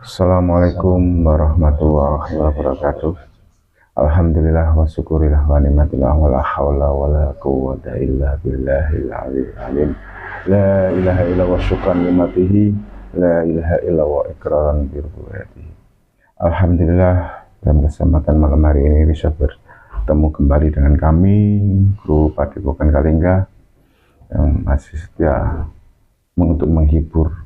Assalamualaikum warahmatullahi wabarakatuh. Alhamdulillah wa syukurillah wa ni'matillah wa la hawla wa la quwwata illa billahil aliyyil azim. La ilaha illa wa syukran nimatihi, la ilaha illa wa ikraran bi rububiyyatihi. Alhamdulillah, dalam kesempatan malam hari ini bisa bertemu kembali dengan kami, Guru Padepokan Kalingga, yang masih setia untuk menghibur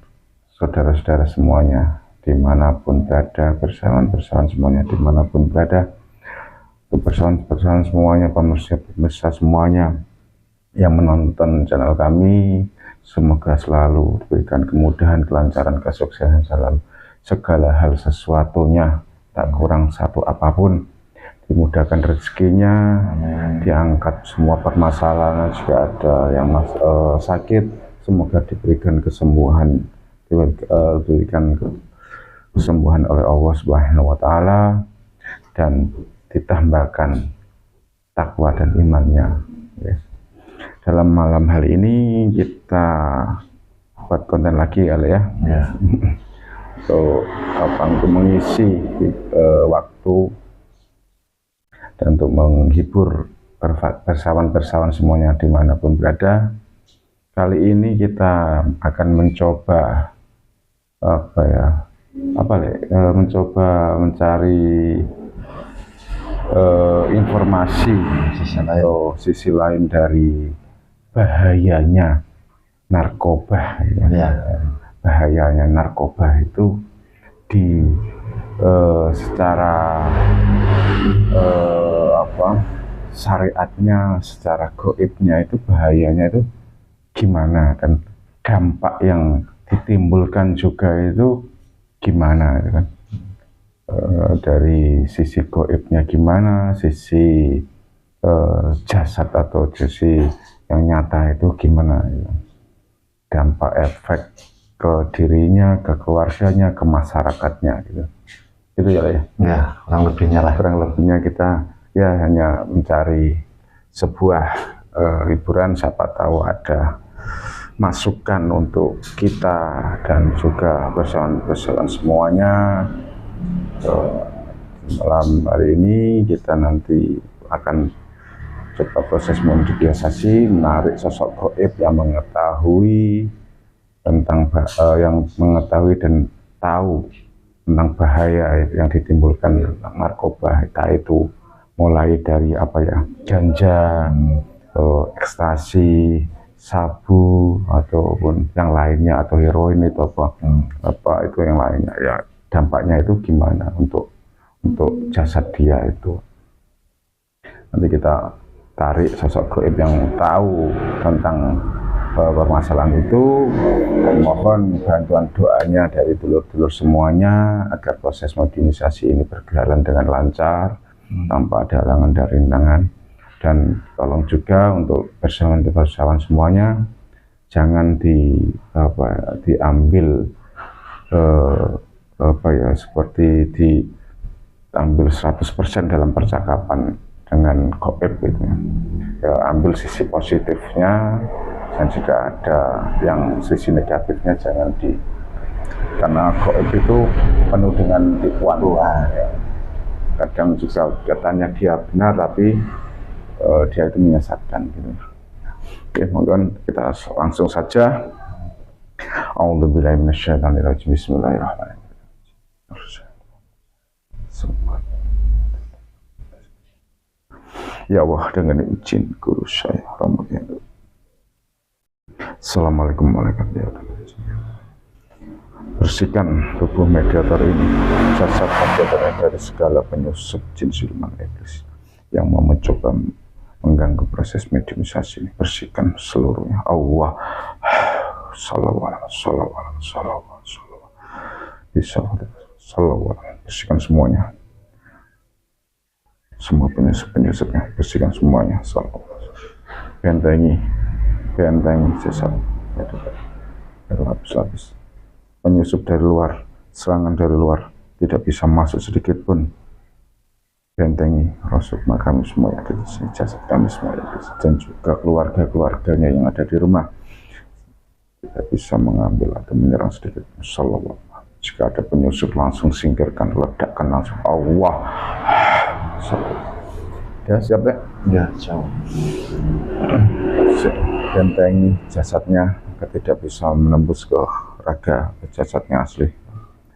saudara-saudara semuanya dimanapun berada, persawan-persawan semuanya dimanapun berada, persawan-persawan semuanya, pemirsa semuanya yang menonton channel kami, semoga selalu diberikan kemudahan, kelancaran, kesuksesan dalam segala hal sesuatunya, tak kurang satu apapun, dimudahkan rezekinya, diangkat semua permasalahan. Jika ada yang sakit, semoga diberikan kesembuhan, diberikan kesembuhan oleh Allah Subhanahu wa Ta'ala, dan ditambahkan takwa dan imannya. Yes. Dalam malam hari ini kita buat konten lagi ya. So, untuk mengisi waktu dan untuk menghibur persawan-persawan semuanya dimanapun berada. Kali ini kita akan mencoba mencoba mencari informasi atau sisi lain dari bahayanya narkoba. Bahayanya narkoba itu di secara syariatnya, secara gaibnya itu bahayanya itu gimana, dan dampak yang ditimbulkan juga itu gimana, kan? Dari sisi gaibnya gimana, sisi jasad atau sisi yang nyata itu gimana, ya? Dampak efek ke dirinya, ke keluarganya, ke masyarakatnya, gitu. Itu ya. Kurang lebihnya lah. Kurang lebihnya kita ya hanya mencari sebuah hiburan, siapa tahu ada masukan untuk kita dan juga persoalan semuanya. Malam hari ini kita nanti akan coba proses modifikasi, menarik sosok gaib yang mengetahui tentang yang mengetahui dan tahu tentang bahaya yang ditimbulkan narkoba, itu mulai dari ganja, ekstasi, sabu, ataupun yang lainnya, atau heroin itu itu yang lainnya, ya dampaknya itu gimana untuk jasad dia itu. Nanti kita tarik sosok gaib yang tahu tentang permasalahan itu, dan mohon bantuan doanya dari dulur-dulur semuanya agar proses modernisasi ini berjalan dengan lancar, tanpa ada halangan dan rintangan. Dan tolong juga untuk persawan semuanya jangan diambil seperti diambil 100% dalam percakapan dengan gaib gitu ya. Ambil sisi positifnya, dan jika ada yang sisi negatifnya jangan karena gaib itu penuh dengan tipuan. Ya. Kadang juga katanya dia benar tapi dia itu menyesatkan gitu. Oke, mohon kita langsung saja. A'udzubillahi minasyaitonirrajim. Bismillahirrahmanirrahim. Ya Allah, dengan izin guru saya Ramadan. Assalamualaikum warahmatullahi wabarakatuh. Bersihkan tubuh mediator ini, jasad mediator dari segala penyusup jin siluman iblis yang mau mencoba mengganggu proses mediumisasi ini. Bersihkan seluruhnya. Allah bersihkan semuanya, semua penyusup-penyusupnya, bersihkan semuanya. Bentengi jasad berlapis-lapis. Penyusup dari luar, serangan dari luar tidak bisa masuk sedikit pun. Bentengi rasuk kami semua yang ada di sini, jasad kami semua yang ada di sini, dan juga keluarga-keluarganya yang ada di rumah tidak bisa mengambil atau menyerang sedikit. Sallallahu Jika ada penyusup langsung singkirkan, ledakkan langsung. Allah. Ya siap ya? Ya, jauh. Bentengi jasadnya agar tidak bisa menembus ke raga jasadnya asli.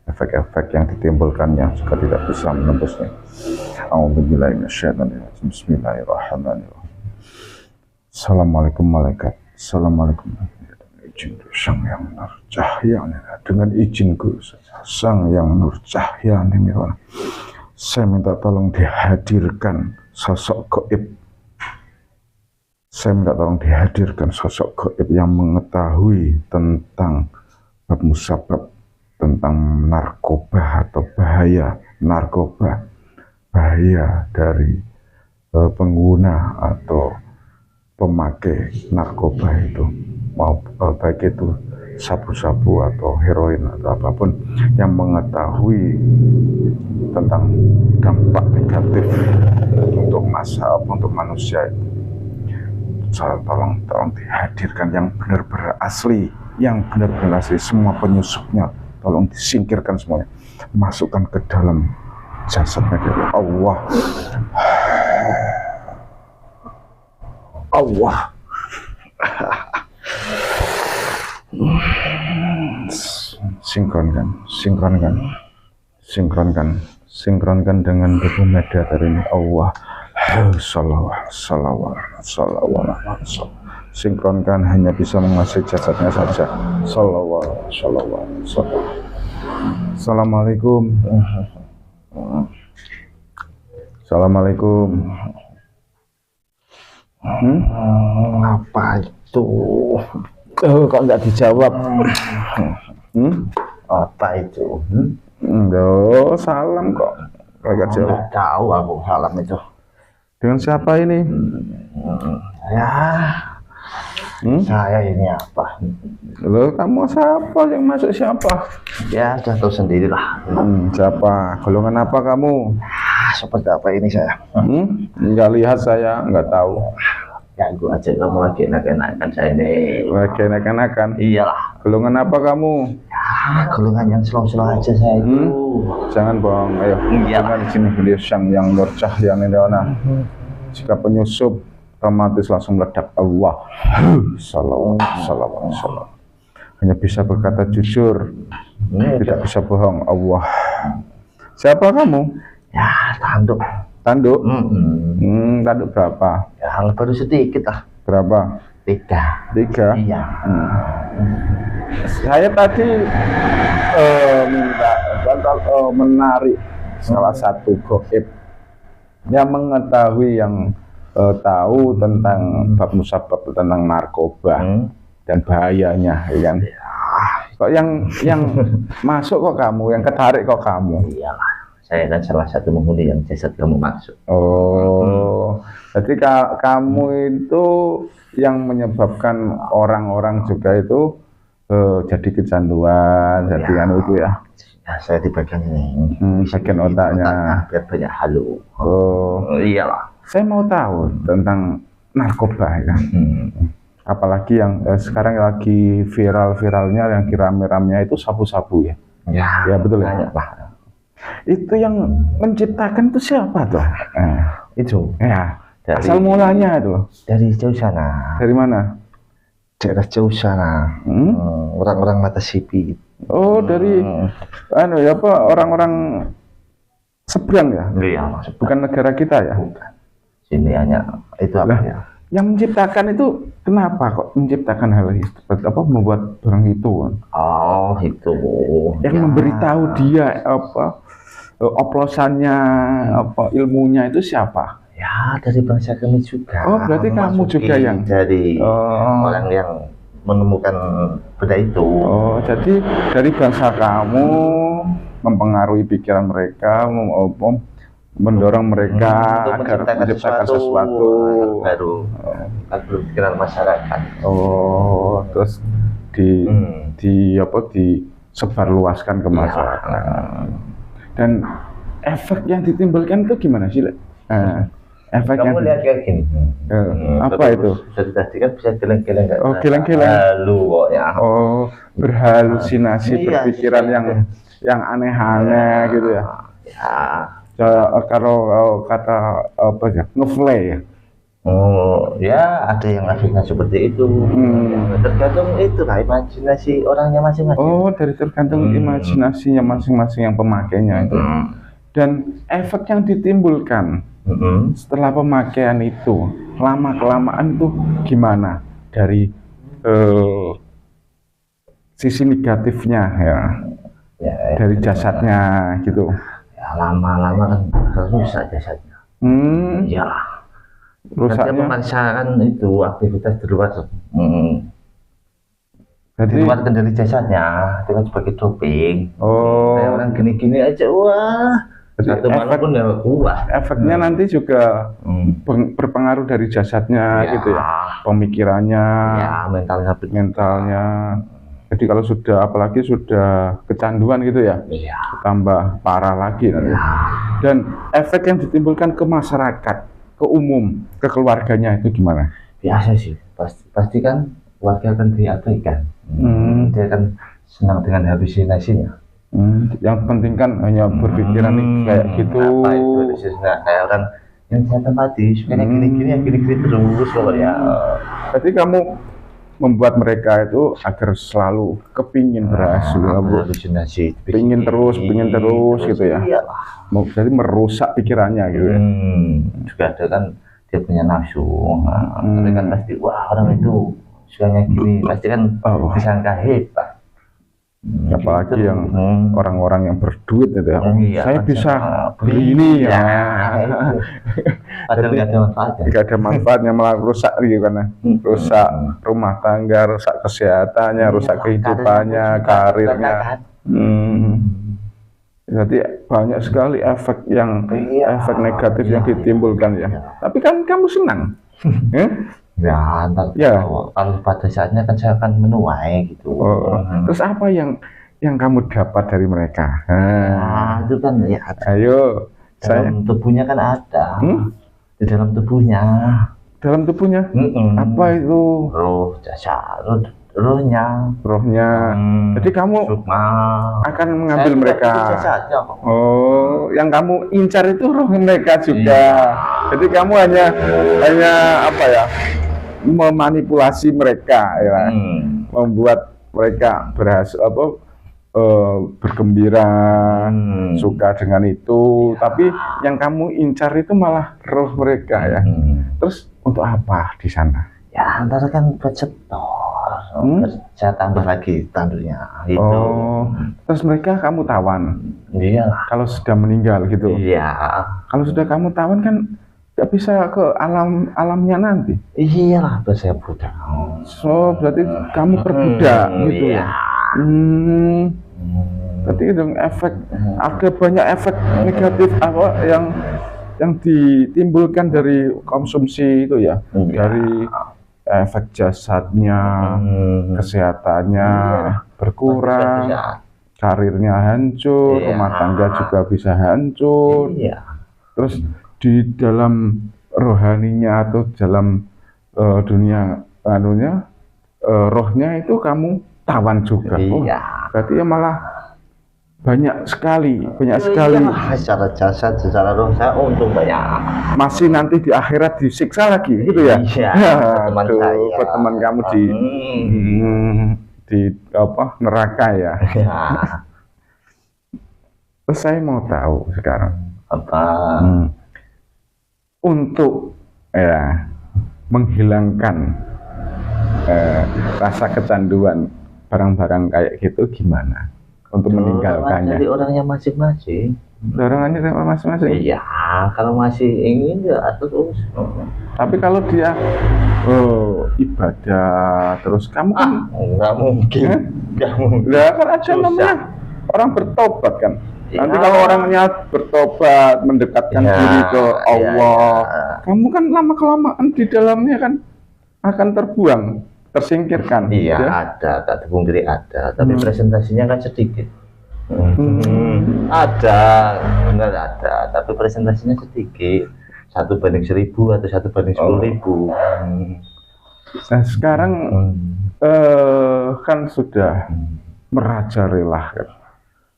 Efek-efek yang ditimbulkannya juga tidak bisa menembusnya. A'udzubillahi minasyaitonirrajim. Bismillahirrahmanirrahim. Assalamualaikum malaikat. Assalamualaikum. Izin sang yang nur cahaya, dengan izinku sang yang nur cahaya ini, saya minta tolong dihadirkan sosok gaib. Saya minta tolong dihadirkan sosok gaib yang mengetahui tentang bab musabab, tentang narkoba atau bahaya narkoba, bahaya dari pengguna atau pemakai narkoba itu, mau baik itu sabu-sabu atau heroin atau apapun, yang mengetahui tentang dampak negatif untuk untuk manusia itu. Saya tolong dihadirkan yang benar-benar asli, yang benar-benar asli, semua penyusupnya tolong disingkirkan semuanya, masukkan ke dalam jasadnya dari Allah. Allah. Sinkronkan dengan debu media dari ini. Allah. Salawat. Sinkronkan, hanya bisa menguasai jasadnya saja. Salawat. Assalamualaikum. Assalamualaikum. Apa itu? Kok nggak dijawab? Apa itu? Salam kok. Nggak jawab. Nggak tahu aku salam itu. Dengan siapa ini? Ya, saya ini apa? Loh, kamu siapa? Yang masuk siapa? Ya, sudah tahu sendirilah. Siapa? Golongan apa kamu? Seperti apa ini saya? Nggak lihat saya, nggak tahu. Ganggu aja kamu lagi enak-enakan saya ini. Lagi enak-enakan? Iyalah. Golongan apa kamu? Ya, golongan yang slow-slow aja saya itu. Jangan bohong, ayo. Jangan di sini beliau sang yang nur cahaya neneona. Jika penyusup otomatis langsung meledak. Allah. Salawat. Hanya bisa berkata jujur, tidak bisa bohong. Allah. Siapa kamu? Ya, tanduk. Tanduk? Tanduk berapa? Ya, baru sedikit lah. Berapa? 3. Iya. Saya tadi minta menarik salah satu gaib yang mengetahui, yang tahu tentang bab musabab, tentang narkoba dan bahayanya, ya kan? Kok yang masuk kok kamu, yang ketarik kok kamu? Iyalah, saya kan salah satu penghuni yang jasad kamu maksud. Jadi kamu itu yang menyebabkan orang-orang juga itu jadi kecanduan, jadi anu itu ya? Ya, saya di bagian ini. Bagian otaknya. Biar banyak halu. Iyalah. Saya mau tahu tentang narkoba ya. Apalagi yang sekarang lagi viral-viralnya, yang rame-ramenya itu sabu-sabu ya. Ya betul ya. Pak. Itu yang menciptakan itu siapa tuh? Itu. Ya. Asal mulanya itu. Dari jauh sana. Dari mana? Daerah jauh sana. Orang-orang mata sipit. Dari orang-orang seberang ya? Iya, bukan negara kita ya? Bukan. Sini hanya itu apa ya? Yang menciptakan itu kenapa kok menciptakan hal itu? Apa membuat barang itu? Oh, itu. Yang memberitahu dia oplosannya, ilmunya itu siapa? Ya, dari bangsa kami juga. Berarti kamu juga yang dari orang yang menemukan benda itu. Jadi dari bangsa kamu mempengaruhi pikiran mereka, mendorong mereka agar menciptakan sesuatu baru, pikiran masyarakat. Terus disebarluaskan ke masyarakat. Dan efek yang ditimbulkan itu gimana sih, Kamu lihat kayak gini. Apa itu? Tadi kan bisa geleng-geleng. Geleng-geleng. Halu kok ya. Berhalusinasi, berpikiran yang aneh-aneh gitu ya. Ya. Kalau kata apa ya, ngeflay ya. Oh, ya ada yang efeknya seperti itu. Tergantung itu lah imajinasi orangnya masing-masing. Oh, dari tergantung imajinasinya masing-masing yang pemakainya itu. Dan efek yang ditimbulkan setelah pemakaian itu lama-kelamaan itu gimana dari sisi negatifnya ya, dari jasadnya gitu. Ya lama-lama kan rusak jasadnya. Iyalah. Rusaknya memaksakan itu aktivitas di luar. Di luar kendali jasadnya dengan sebagai doping. Kayak orang gini-gini aja, wah. Satu malam pun nggak kuat. Efeknya nanti juga berpengaruh dari jasadnya gitu ya, pemikirannya, ya mentalnya. Jadi kalau sudah, apalagi sudah kecanduan gitu ya, tambah parah lagi nanti. Dan efek yang ditimbulkan ke masyarakat, ke umum, ke keluarganya itu gimana? Biasa sih, pasti kan keluarga akan diabaikan. Dia akan senang dengan halusinasinya. Yang penting kan hanya berpikiran kayak gitu. Apa itu kayak orang yang saya tempati, sukanya gini-gini terus pokoknya. Berarti kamu membuat mereka itu agar selalu kepingin berhasil, halusinasi, pingin terus gitu ya. Jadi merusak pikirannya gitu ya. Juga ada kan dia punya nafsu, tapi kan pasti wah orang itu sukanya gini, pasti kan disangka hebat. Apalagi yang orang-orang yang berduit itu ya, saya bisa beli ini ya. Padahal nggak ada manfaatnya. Nggak ada manfaatnya, malah rusak gitu kan, rusak rumah tangga, rusak kesehatannya, rusak kehidupannya, karirnya. Jadi banyak sekali efek negatif yang ditimbulkan ya. Tapi kan kamu senang. Ya, kalau pada saatnya kan saya akan menuai gitu. Terus apa yang kamu dapat dari mereka? Itu kan ya. Ayo, dalam tubuhnya kan ada. Di dalam tubuhnya. Dalam tubuhnya? Apa itu? Roh, jasad, rohnya. Jadi kamu akan mengambil mereka. Yang kamu incar itu roh mereka juga. Jadi kamu hanya apa ya? Memanipulasi mereka ya, membuat mereka berhasil bergembira, suka dengan itu, tapi yang kamu incar itu malah roh mereka ya. Terus untuk apa di sana? Ya antara kan buat setor, saya tambah lagi tandurnya itu. Terus mereka kamu tawan? Iya. Kalau sudah meninggal gitu? Iya. Kalau sudah kamu tawan kan nggak bisa ke alamnya nanti. Iyalah, saya budak. So berarti kamu berbudak gitu ya. Berarti dong ada banyak efek negatif apa yang ditimbulkan dari konsumsi itu ya. Dari efek jasadnya, kesehatannya berkurang, karirnya hancur, rumah tangga juga bisa hancur. Terus di dalam rohaninya atau dalam dunia rohnya itu kamu tawan juga. Berarti ya malah banyak sekali. Secara jasad, secara roh saya untung banyak. Masih nanti di akhirat disiksa lagi gitu ya? Buat teman kamu di neraka ya. Terus saya mau tahu sekarang apa? Untuk menghilangkan rasa kecanduan barang-barang kayak gitu gimana? Untuk meninggalkannya? Dari orangnya masing-masing. Orangnya masing-masing? Iya, kalau masih ingin ya terus. Tapi kalau dia ibadah terus, kamu kan nggak mungkin. Nggak kan ada namanya orang bertobat kan. Nanti kalau orangnya bertobat, mendekatkan diri ke Allah, kamu kan lama-kelamaan di dalamnya kan akan terbuang, tersingkirkan. Iya, ada, tak dipungkiri ada, tapi presentasinya kan sedikit. Ada, benar ada, tapi presentasinya sedikit. 1/1000 atau 1/10.000. Nah sekarang kan sudah merajalela kan.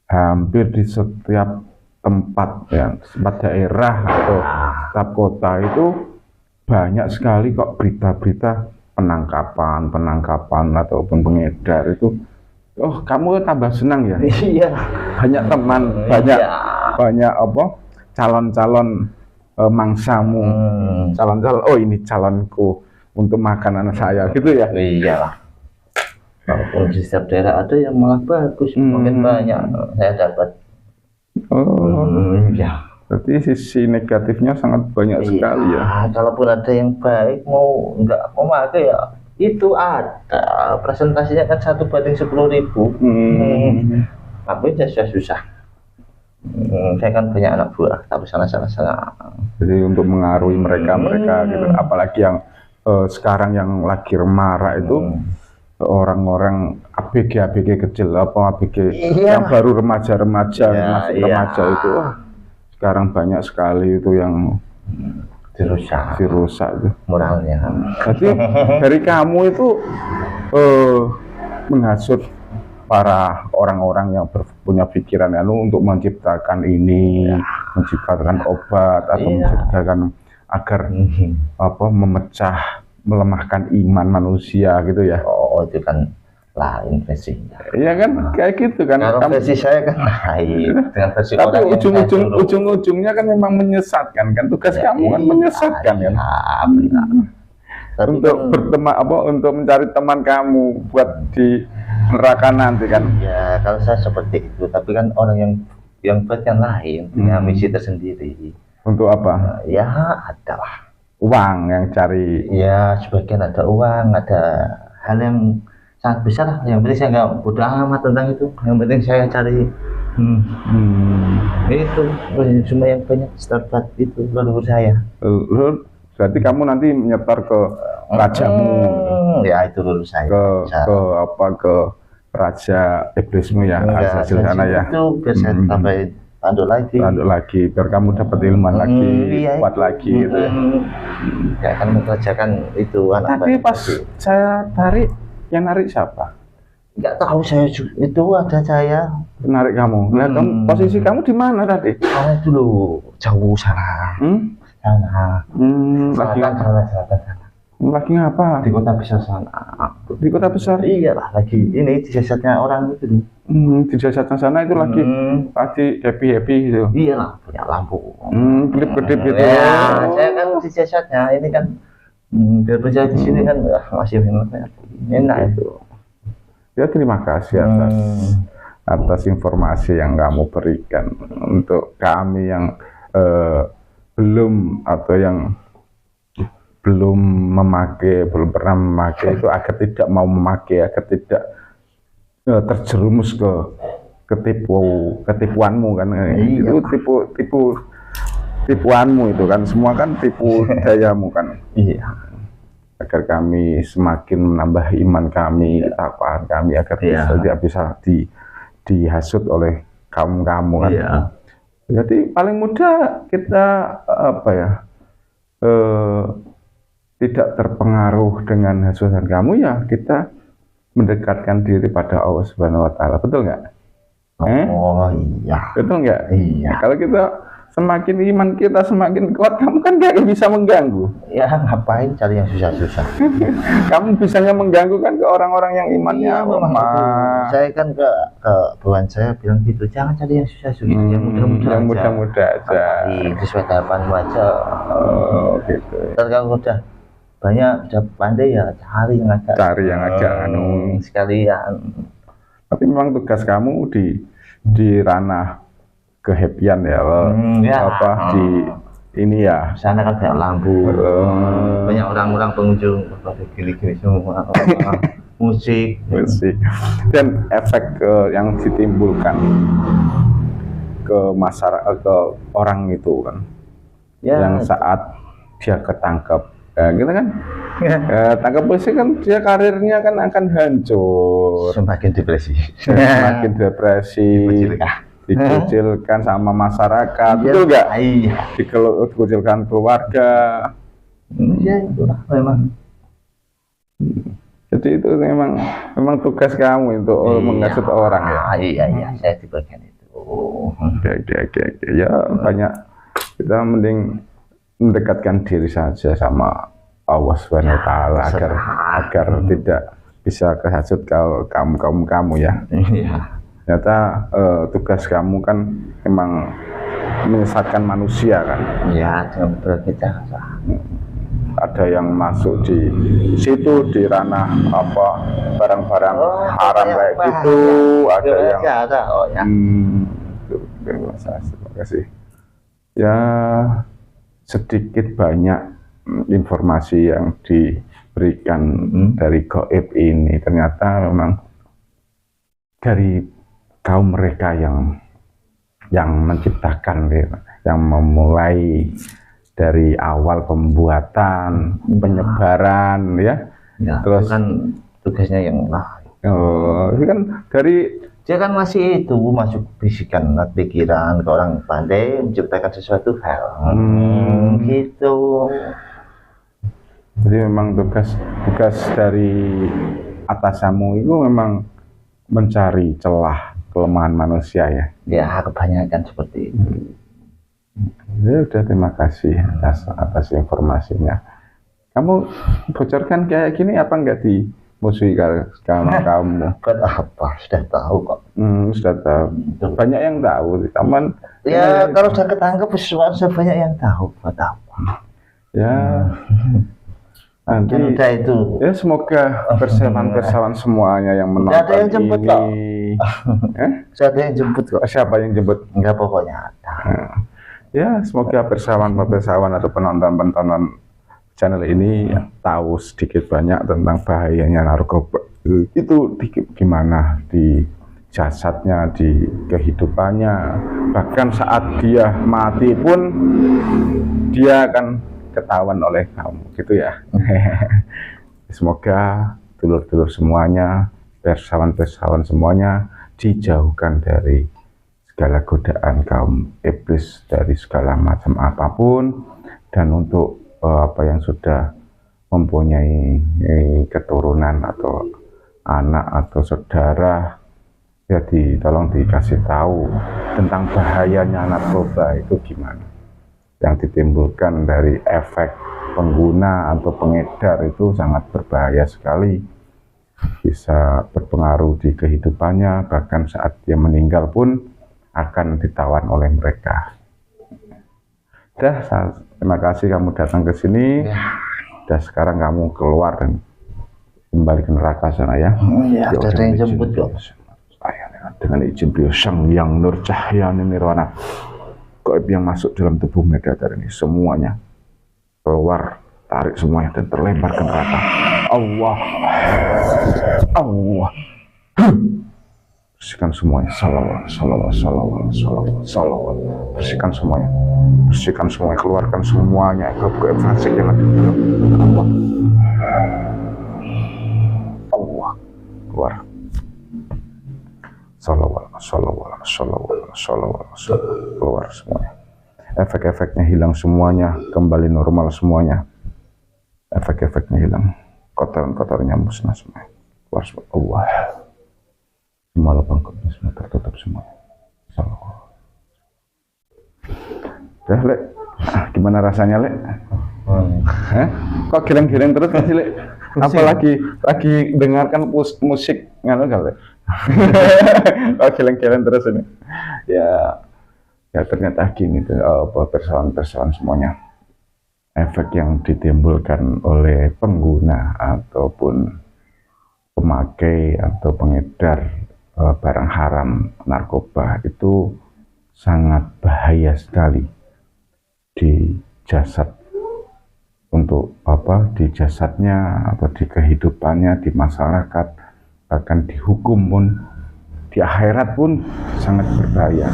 hampir di setiap tempat ya, setiap daerah atau setiap kota itu banyak sekali kok berita-berita penangkapan ataupun pengedar itu. Oh, kamu tambah senang ya? Iya. Banyak teman, banyak apa? Calon-calon mangsamu, calon-calon. Oh, ini calonku untuk makanan saya, gitu ya? Iyalah. Walaupun di setiap daerah ada yang malah bagus, mungkin banyak saya dapat. Ya. Berarti sisi negatifnya sangat banyak sekali ya. Kalaupun ada yang baik mau nggak mau pakai ya itu ada presentasinya kan 1/10.000. Tapi susah. Saya kan banyak anak buah, tapi sana. Jadi untuk mengaruhi mereka gitu, apalagi yang sekarang yang lagi marak itu orang-orang ABG kecil, apa ABG yang baru remaja itu, wah, sekarang banyak sekali itu yang dirusak itu moralnya. Jadi dari kamu itu menghasut para orang-orang yang punya pikiran untuk menciptakan ini, menciptakan obat atau menciptakan agar melemahkan iman manusia gitu ya. Oh, itu kan lain versinya. Iya kan, kayak gitu kan. Kalau versi saya kan lain dengan versi tapi orang ujung-ujungnya kan memang menyesatkan kan, tugas kamu kan menyesatkan kan. Benar. Untuk berteman untuk mencari teman kamu buat di neraka nanti kan. Ya, kalau saya seperti itu, tapi kan orang yang buat yang lain punya misi tersendiri. Untuk apa? Ya, ada lah. Uang yang cari. Ya, sebagian ada uang, ada hal yang sangat besar lah. Yang penting saya nggak bodoh amat tentang itu. Yang penting saya cari itu cuma yang banyak startup itu leluhur saya. Berarti kamu nanti menyetor ke rajamu. Ya itu leluhur saya. Ke raja iblismu ya, hasil sana ya. Itu biar saya tambah tanduk lagi biar kamu dapat ilmu lagi, kuat lagi gitu ya. Ya akan mengerjakan itu anak. Tapi pas saya tarik, yang narik siapa? Nggak tahu, saya itu ada saya narik kamu. Nah, posisi kamu di mana tadi? Itu loh, jauh sana. Sana. Selatan. Lagi ngapa? Di kota besar sana. Di kota besar? Iyalah, lagi ini dijasadnya orang itu. Dijasadnya sana itu lagi happy gitu. Iyalah, punya lampu. Kedip-kedip gitu. Ya, saya kan dijasadnya ini kan biar berjalan di sini kan masih enak itu. Ya, terima kasih atas informasi yang kamu berikan untuk kami yang belum pernah memakai itu, agar tidak mau memakai, agar tidak terjerumus ke ketipuanmu kan. Itu tipuanmu itu kan, semua kan tipu dayamu kan. Iya. Agar kami semakin menambah iman kami, ketakwaan kami, agar tidak bisa dihasut oleh kamu kan. Iya. Jadi paling mudah kita tidak terpengaruh dengan hasutan kamu, ya kita mendekatkan diri pada Allah Subhanahu wa Ta'ala. Betul nggak? Oh iya. Betul nggak? Iya. Kalau kita semakin iman kita semakin kuat, kamu kan nggak bisa mengganggu. Ya ngapain cari yang susah-susah? Kamu bisanya mengganggu kan ke orang-orang yang imannya lemah. Saya kan ke bawahan saya bilang gitu, jangan cari yang susah-susah, yang mudah-mudah aja. Sesuai tahapanmu aja. Oh gitu. Ntar kalau udah banyak, udah pandai ya cari yang agak sekalian. Tapi memang tugas kamu di ranah kehappyan ya, di ini ya. Sana kan banyak lampu, banyak orang-orang pengunjung, gini-gini semua, musik, dan efek yang ditimbulkan ke masyarakat, ke orang itu kan, yang saat dia ketangkep. Kita kan tangkap polisi kan, dia karirnya kan akan hancur, semakin depresi, dikucilkan sama masyarakat, betul nggak? Iya. Dikucilkan keluarga. Iya, itulah memang. Jadi itu memang tugas kamu untuk menghasut orang ya. Iya, saya di bagian itu. Oke. Ya banyak, kita mending mendekatkan diri saja sama Allah Subhanahu wa taala agar tidak bisa kehasut kamu ya. Iya. Ternyata tugas kamu kan memang menyesatkan manusia kan. Iya, dengan berbagai cara. Ada yang masuk di situ di ranah apa barang-barang haram kayak gitu, ada yang terima kasih. Ya sedikit banyak informasi yang diberikan dari gaib ini ternyata memang dari kaum mereka yang menciptakan, yang memulai dari awal pembuatan, penyebaran, ya. Terus kan tugasnya yang itu kan dari dia kan masih itu masuk bisikan pikiran ke orang pandai menciptakan sesuatu hal gitu. Jadi memang tugas dari atasanmu itu memang mencari celah kelemahan manusia ya. Ya kebanyakan seperti itu. Ya udah, terima kasih atas informasinya. Kamu bocorkan kayak gini apa enggak dimusuhi sama kamu? Buat apa? Sudah tahu kok. Sudah tahu. Banyak yang tahu, teman. Ya kalau sudah ketangkep sesuatu banyak yang tahu. Buat apa? Ya. Nanti udah itu. Ya semoga persawan semuanya yang menonton ada yang jemput ini. Kok. Ada yang jemput kok. Siapa yang jemput? Enggak, pokoknya ada. Ya semoga persawan atau penonton channel ini tahu sedikit banyak tentang bahayanya narkoba itu gimana di jasadnya, di kehidupannya, bahkan saat dia mati pun dia akan ketahuan oleh kamu gitu ya. Semoga dulur-dulur semuanya, persawan semuanya dijauhkan dari segala godaan kaum iblis dari segala macam apapun, dan untuk apa yang sudah mempunyai keturunan atau anak atau saudara ya tolong dikasih tahu tentang bahayanya narkoba itu gimana, yang ditimbulkan dari efek pengguna atau pengedar itu sangat berbahaya sekali, bisa berpengaruh di kehidupannya, bahkan saat dia meninggal pun akan ditawan oleh mereka. Terima kasih kamu datang ke sini. Dan sekarang kamu keluar dan kembali ke neraka sana ya. Ya, ada yang jemput kok. Dengan izin beliau Sang Yang Nur Cahaya Nirwana, gaib yang masuk dalam tubuh Megadar ini semuanya keluar, tarik semuanya dan terlempar ke neraka. Allah. Bersihkan semuanya, salawat. Bersihkan semuanya, keluarkan semuanya gaib fasik yang ada di dalam Allah. Keluar. Salawat. Keluar semuanya. Efek-efeknya hilang semuanya, kembali normal semuanya. Efek-efeknya hilang, kotoran-kotornya musnah semuanya. Keluar semua. Allah. Semua lubang kubur semua tertutup semuanya. Udah, Lek. Gimana rasanya, Lek? Kok geleng-geleng terus kan sih, Lek? Apalagi lagi dengarkan musik ngono kan, Lek? Kok geleng-geleng terus ini? Ya ternyata gini tuh, persoalan semuanya. Efek yang ditimbulkan oleh pengguna ataupun pemakai atau pengedar barang haram narkoba itu sangat bahaya sekali di jasad, untuk di jasadnya atau di kehidupannya, di masyarakat, bahkan di hukum pun, di akhirat pun sangat berbahaya.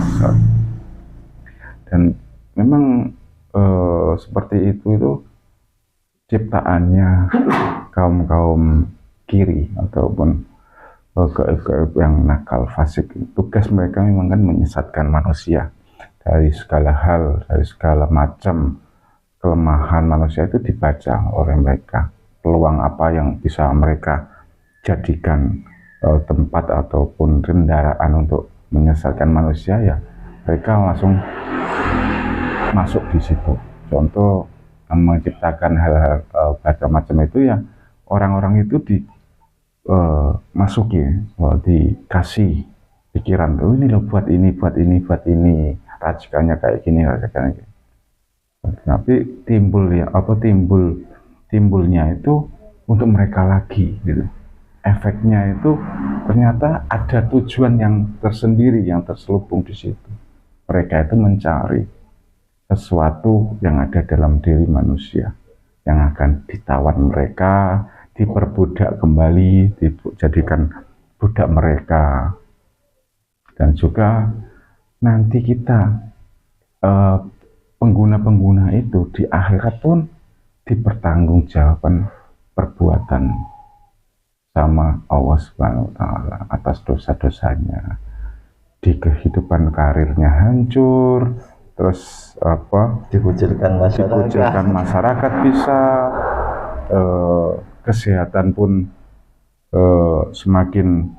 Dan memang seperti itu ciptaannya kaum kiri ataupun gaib yang nakal fasik. Tugas mereka memang kan menyesatkan manusia dari segala hal, dari segala macam kelemahan manusia itu dibaca oleh mereka. Peluang apa yang bisa mereka jadikan tempat ataupun kendaraan untuk menyesatkan manusia, ya mereka langsung masuk di situ. Contoh menciptakan hal-hal macam itu ya, orang-orang itu masuki, dikasih pikiran, oh ini loh buat ini, racikannya kayak gini, racikannya kayak. Tapi timbulnya itu untuk mereka lagi gitu. Efeknya itu ternyata ada tujuan yang tersendiri yang terselubung di situ. Mereka itu mencari sesuatu yang ada dalam diri manusia yang akan ditawan mereka, diperbudak kembali, dijadikan budak mereka. Dan juga nanti kita pengguna-pengguna itu di akhirat pun dipertanggungjawabkan perbuatan sama Allah Subhanahu wa Ta'ala atas dosa-dosanya. Di kehidupan karirnya hancur, terus dikucilkan masyarakat bisa, kesehatan pun semakin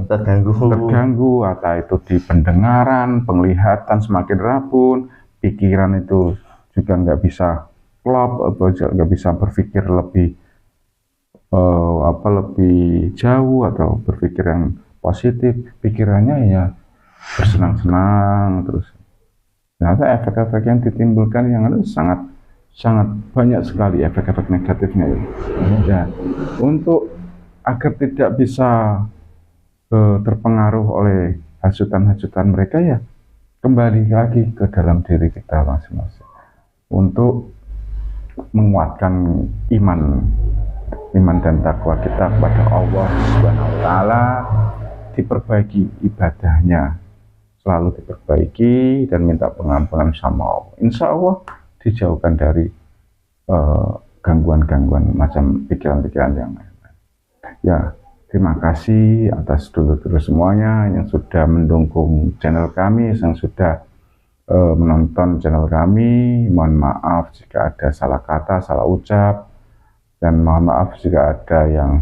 terganggu, atau itu di pendengaran, penglihatan semakin rabun, pikiran itu juga nggak bisa klop, nggak bisa berpikir lebih lebih jauh atau berpikir yang positif, pikirannya ya bersenang-senang terus. Ternyata efek-efek yang ditimbulkan yang itu sangat banyak sekali efek-efek negatifnya. Ya, untuk agar tidak bisa terpengaruh oleh hasutan-hasutan mereka, ya kembali lagi ke dalam diri kita masing-masing untuk menguatkan iman dan takwa kita kepada Allah Subhanahu wa Ta'ala, diperbaiki ibadahnya, selalu diperbaiki dan minta pengampunan sama Allah. Insya Allah dijauhkan dari gangguan-gangguan macam pikiran-pikiran yang lain. Ya, terima kasih atas dulur-dulur semuanya yang sudah mendukung channel kami, yang sudah menonton channel kami. Mohon maaf jika ada salah kata, salah ucap, dan mohon maaf jika ada yang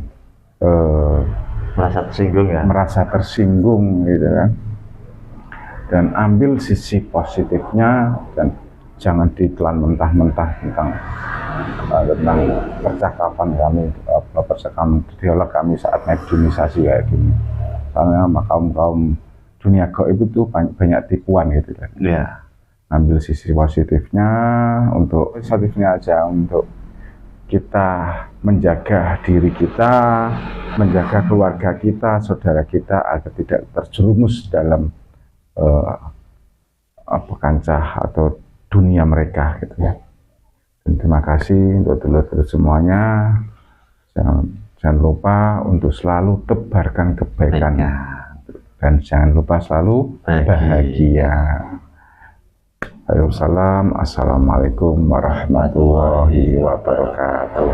merasa tersinggung gitu kan. Dan ambil sisi positifnya dan jangan ditelan mentah-mentah tentang percakapan kami, percakapan dialog kami saat mediumisasi kayak gini. Karena kaum dunia gaib itu banyak tipuan gitu kan. Yeah. Ambil sisi positifnya, untuk positifnya aja, untuk kita menjaga diri kita, menjaga keluarga kita, saudara kita agar tidak terjerumus dalam kancah atau dunia mereka gitu ya. Dan terima kasih untuk dulur-dulur semuanya. Jangan lupa untuk selalu tebarkan kebaikan dan jangan lupa selalu bahagia. Assalamualaikum warahmatullahi wabarakatuh.